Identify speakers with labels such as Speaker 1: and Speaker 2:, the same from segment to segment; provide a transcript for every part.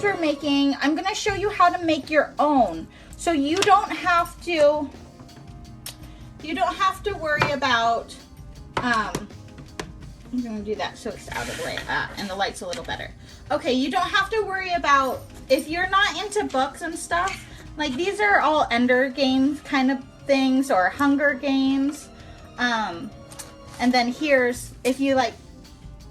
Speaker 1: you're making, I'm going to show you how to make your own. So you don't have to worry about, I'm going to do that so it's out of the way, and the light's a little better. Okay, you don't have to worry about, if you're not into books and stuff, like these are all Ender Games kind of things, or Hunger Games. And then here's, if you like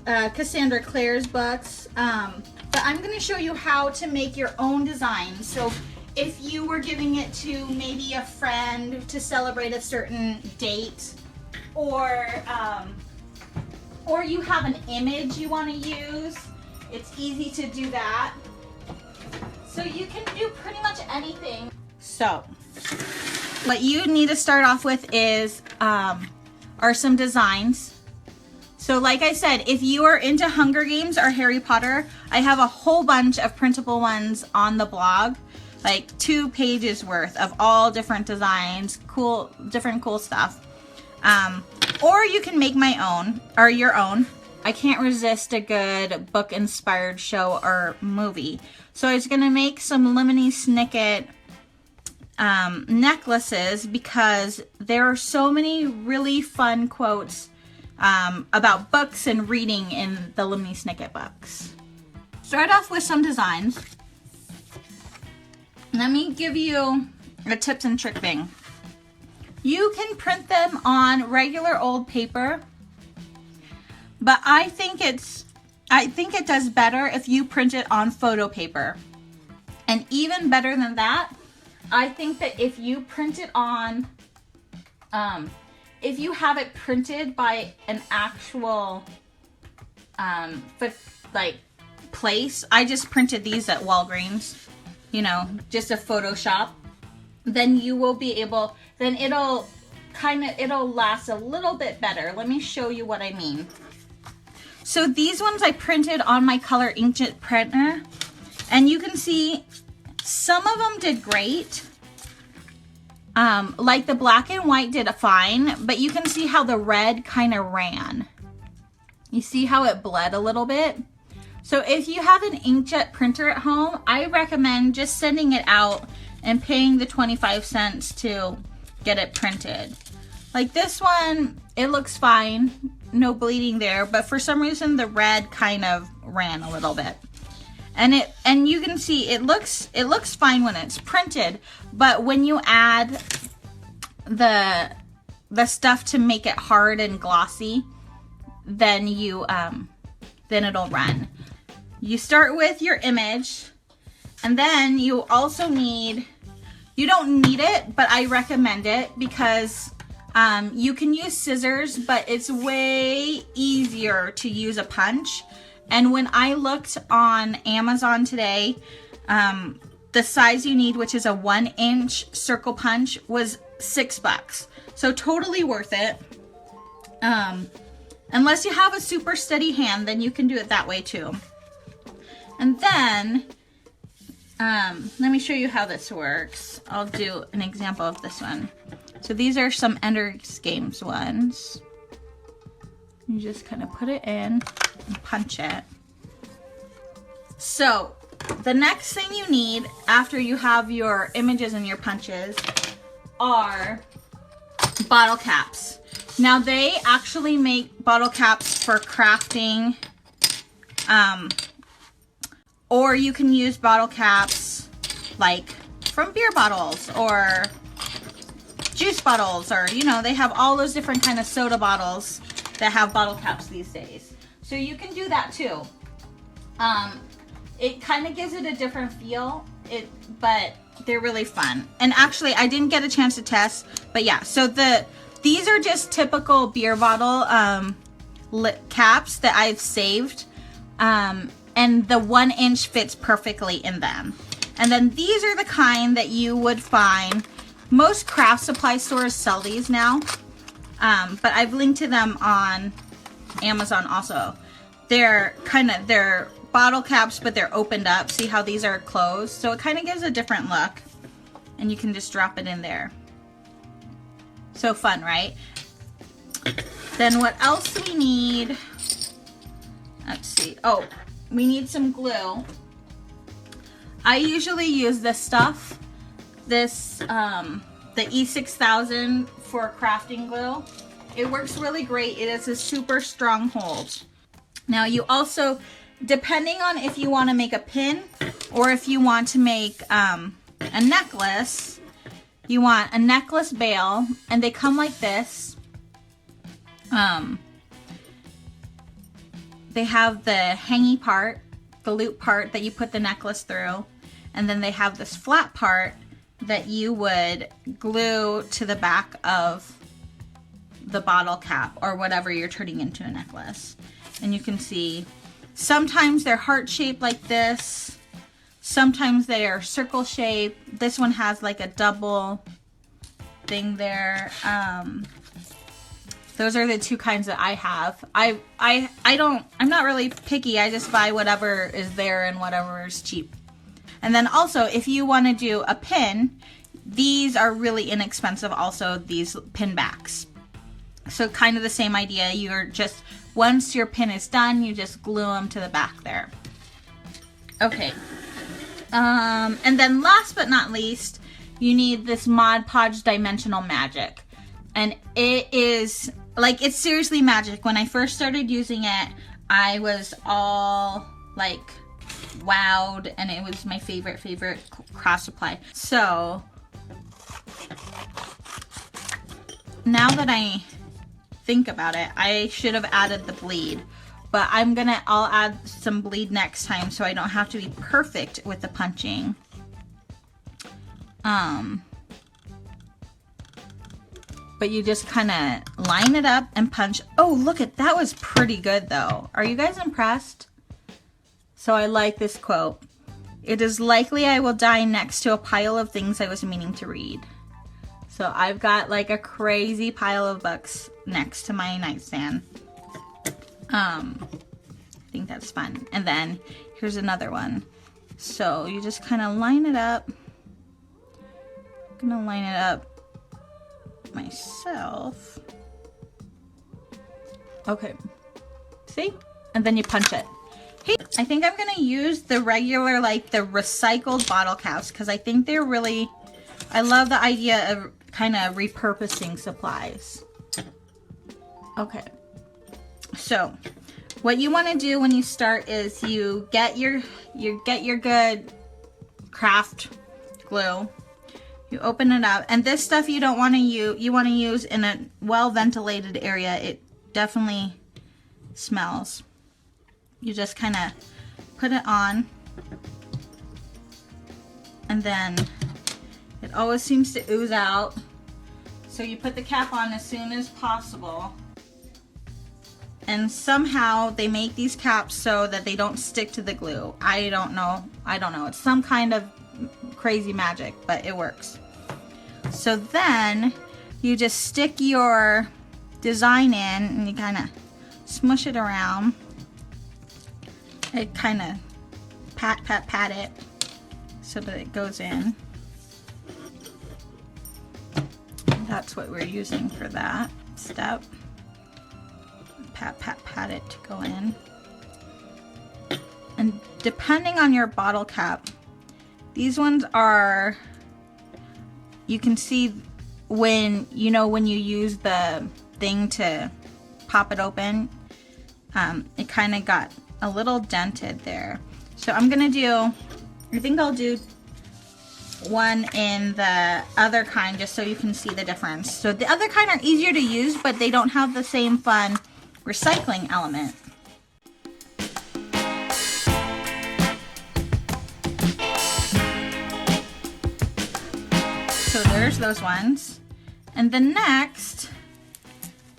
Speaker 1: Cassandra Clare's books, but I'm going to show you how to make your own designs. So if you were giving it to maybe a friend to celebrate a certain date, or you have an image you want to use, it's easy to do that. So you can do pretty much anything. So what you need to start off with is are some designs. So like I said, if you are into Hunger Games or Harry Potter, I have a whole bunch of printable ones on the blog, like 2 pages worth of all different designs, different cool stuff. Or you can make my own, or your own. I can't resist a good book inspired show or movie. So I was gonna make some Lemony Snicket necklaces, because there are so many really fun quotes about books and reading in the Lemony Snicket books. Start off with some designs. Let me give you a tips and trick thing. You can print them on regular old paper, but I think it does better if you print it on photo paper. And even better than that, I think that if you print it on, if you have it printed by an actual, place, I just printed these at Walgreens, you know, just a Photoshop, then you will be able, then it'll last a little bit better. Let me show you what I mean. So these ones I printed on my color inkjet printer, and you can see some of them did great. Like the black and white did fine, but you can see how the red kind of ran. You see how it bled a little bit? So if you have an inkjet printer at home, I recommend just sending it out and paying the 25 cents to get it printed. Like this one, it looks fine, no bleeding there, but for some reason the red kind of ran a little bit. And you can see it looks fine when it's printed, but when you add the stuff to make it hard and glossy, then then it'll run. You start with your image, and then you also need, you don't need it, but I recommend it, because you can use scissors, but it's way easier to use a punch. And when I looked on Amazon today, the size you need, which is a 1-inch circle punch, was $6. So totally worth it. Unless you have a super steady hand, then you can do it that way too. And then, let me show you how this works. I'll do an example of this one. So these are some Ender Games ones. You just kind of put it in and punch it. So the next thing you need after you have your images and your punches are bottle caps. Now they actually make bottle caps for crafting, or you can use bottle caps like from beer bottles or juice bottles, or you know, they have all those different kind of soda bottles that have bottle caps these days. So you can do that too. It kind of gives it a different feel, but they're really fun. And actually, I didn't get a chance to test, but yeah, so these are just typical beer bottle caps that I've saved, and the 1-inch fits perfectly in them. And then these are the kind that you would find, most craft supply stores sell these now, but I've linked to them on Amazon also. They're bottle caps, but they're opened up. See how these are closed? So it kind of gives a different look, and you can just drop it in there. So fun, right? Then what else we need? Let's see. Oh, we need some glue. I usually use this stuff, the E6000 for crafting glue. It works really great. It is a super strong hold. Now you also, depending on if you want to make a pin or if you want to make a necklace, you want a necklace bail, and they come like this. They have the hangy part, the loop part that you put the necklace through, and then they have this flat part that you would glue to the back of the bottle cap or whatever you're turning into a necklace. And you can see sometimes they're heart shaped like this, sometimes they are circle shaped. This one has like a double thing there. Those are the two kinds that I have. I'm not really picky. I just buy whatever is there and whatever is cheap. And then also, if you want to do a pin, these are really inexpensive also, these pin backs. So kind of the same idea. You're just, once your pin is done, you just glue them to the back there. Okay. And then last but not least, you need this Mod Podge Dimensional Magic. And it is, like, it's seriously magic. When I first started using it, I was all, like, wowed, and it was my favorite craft supply. So, now that I think about it, I should have added the bleed. But I'll add some bleed next time so I don't have to be perfect with the punching. But you just kind of line it up and punch. Oh, look at that, was pretty good though. Are you guys impressed? So I like this quote. It is likely I will die next to a pile of things I was meaning to read. So I've got like a crazy pile of books next to my nightstand. I think that's fun. And then here's another one. So you just kind of line it up. I'm gonna line it up myself. Okay, see? And then you punch it. Hey, I think I'm gonna use the regular, like the recycled bottle caps, because I think they're really, I love the idea of kind of repurposing supplies. Okay, so what you want to do when you start is you get your good craft glue. You open it up, and this stuff you don't want to use. You want to use in a well-ventilated area. It definitely smells. You just kind of put it on, and then it always seems to ooze out. So you put the cap on as soon as possible. And somehow they make these caps so that they don't stick to the glue. I don't know. It's some kind of crazy magic, but it works. So then you just stick your design in, and you kind of smush it around. It kind of pat it so that it goes in. That's what we're using for that step. Pat it to go in. And depending on your bottle cap, these ones are, you can see when you use the thing to pop it open, it kind of got a little dented there. So I'm gonna do, I think I'll do one in the other kind just so you can see the difference. So the other kind are easier to use, but they don't have the same fun recycling element. So there's those ones. And the next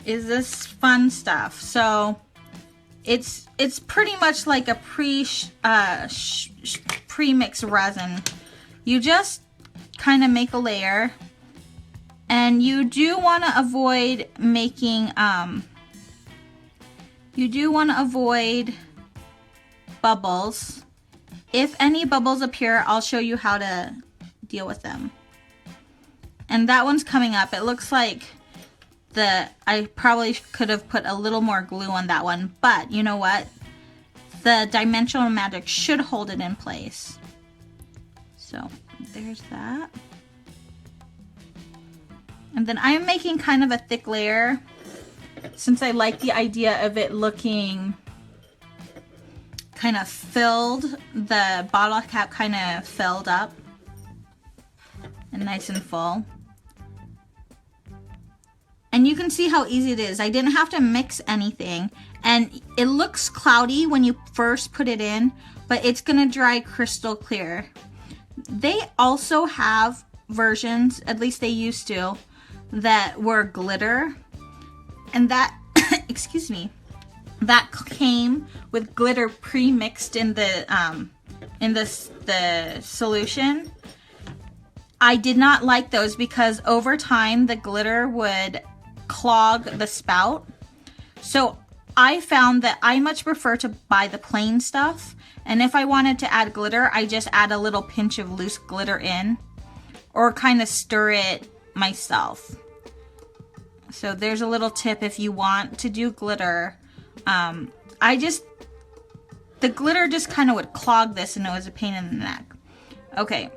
Speaker 1: is this fun stuff. So it's pretty much like a pre-mix resin. You just kind of make a layer, and you do want to avoid making bubbles. If any bubbles appear, I'll show you how to deal with them. And that one's coming up. It looks like I probably could have put a little more glue on that one, but you know what? The dimensional magic should hold it in place. So there's that. And then I'm making kind of a thick layer since I like the idea of it looking kind of filled, the bottle cap kind of filled up and nice and full. And you can see how easy it is. I didn't have to mix anything. And it looks cloudy when you first put it in, but it's gonna dry crystal clear. They also have versions, at least they used to, that were glitter. And that, excuse me, that came with glitter pre-mixed in the solution. I did not like those because over time the glitter would clog the spout. So I found that I much prefer to buy the plain stuff, and if I wanted to add glitter, I just add a little pinch of loose glitter in, or kind of stir it myself. So there's a little tip if you want to do glitter. The glitter just kind of would clog this and it was a pain in the neck. Okay.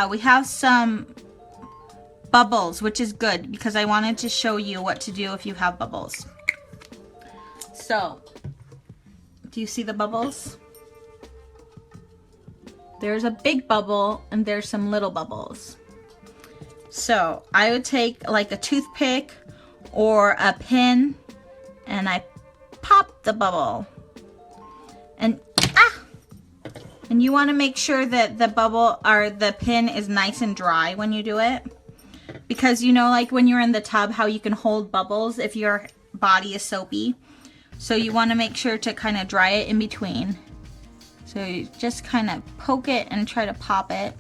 Speaker 1: We have some bubbles, which is good because I wanted to show you what to do if you have bubbles. So, do you see the bubbles? There's a big bubble and there's some little bubbles. So I would take like a toothpick or a pin and I pop the bubble. And you want to make sure that the bubble or the pin is nice and dry when you do it. Because you know, like when you're in the tub, how you can hold bubbles if your body is soapy. So you want to make sure to kind of dry it in between. So you just kind of poke it and try to pop it.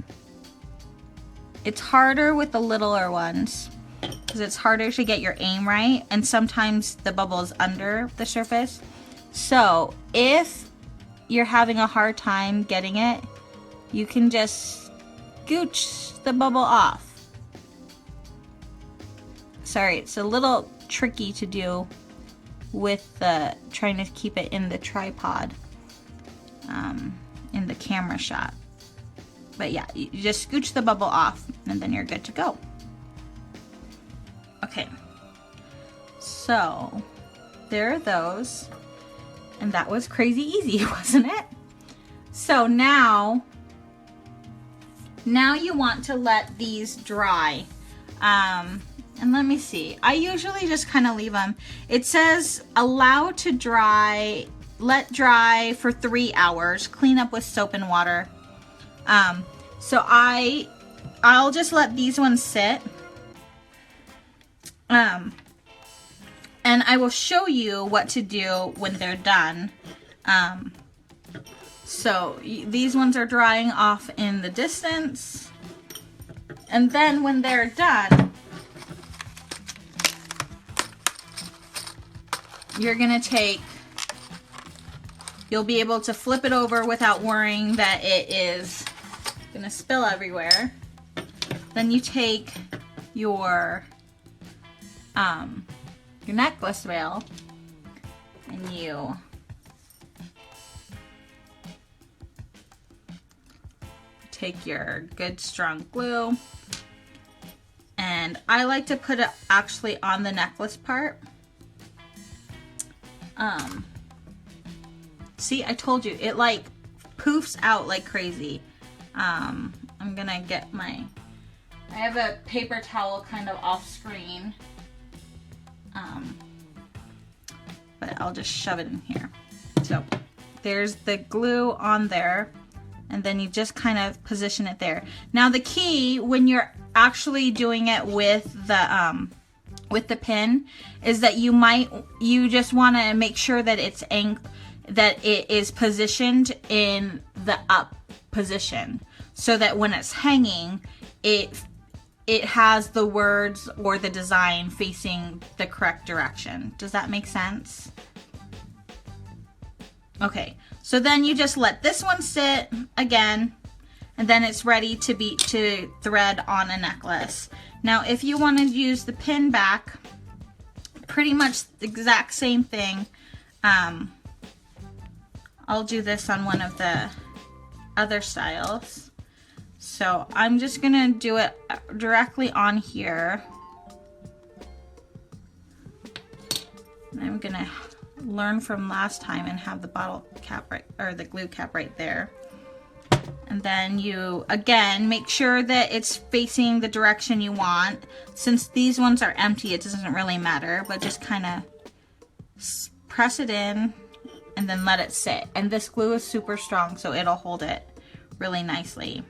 Speaker 1: It's harder with the littler ones because it's harder to get your aim right, and sometimes the bubble is under the surface. So if you're having a hard time getting it, you can just scooch the bubble off. Sorry, it's a little tricky to do with trying to keep it in the tripod, in the camera shot. But yeah, you just scooch the bubble off and then you're good to go. Okay, so there are those. And that was crazy easy, wasn't it? So now you want to let these dry. And let me see. I usually just kind of leave them. It says allow to dry, let dry for 3 hours. Clean up with soap and water. So I'll just let these ones sit. And I will show you what to do when they're done. So these ones are drying off in the distance. And then when they're done, you're gonna you'll be able to flip it over without worrying that it is gonna spill everywhere. Then you take your necklace veil and you take your good strong glue, and I like to put it actually on the necklace part. See, I told you, it like poofs out like crazy. I'm gonna get I have a paper towel kind of off screen. But I'll just shove it in here. So there's the glue on there, and then you just kind of position it there. Now the key when you're actually doing it with the pin is that you just want to make sure that that it is positioned in the up position, so that when it's hanging, it has the words or the design facing the correct direction. Does that make sense? Okay, so then you just let this one sit again, and then it's ready to thread on a necklace. Now, if you want to use the pin back, pretty much the exact same thing. I'll do this on one of the other styles. So I'm just gonna do it directly on here. I'm gonna learn from last time and have the bottle cap right, or the glue cap right there. And then you, again, make sure that it's facing the direction you want. Since these ones are empty, it doesn't really matter, but just kind of press it in and then let it sit. And this glue is super strong, so it'll hold it really nicely.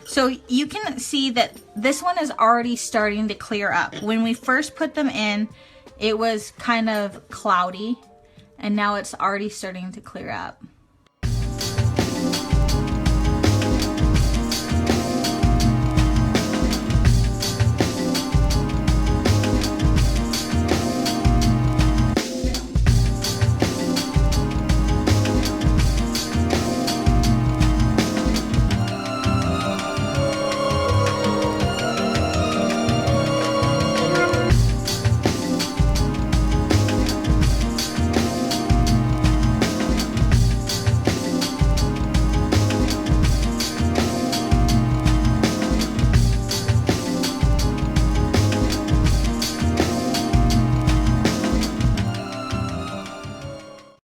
Speaker 1: So you can see that this one is already starting to clear up. When we first put them in, it was kind of cloudy, and now it's already starting to clear up.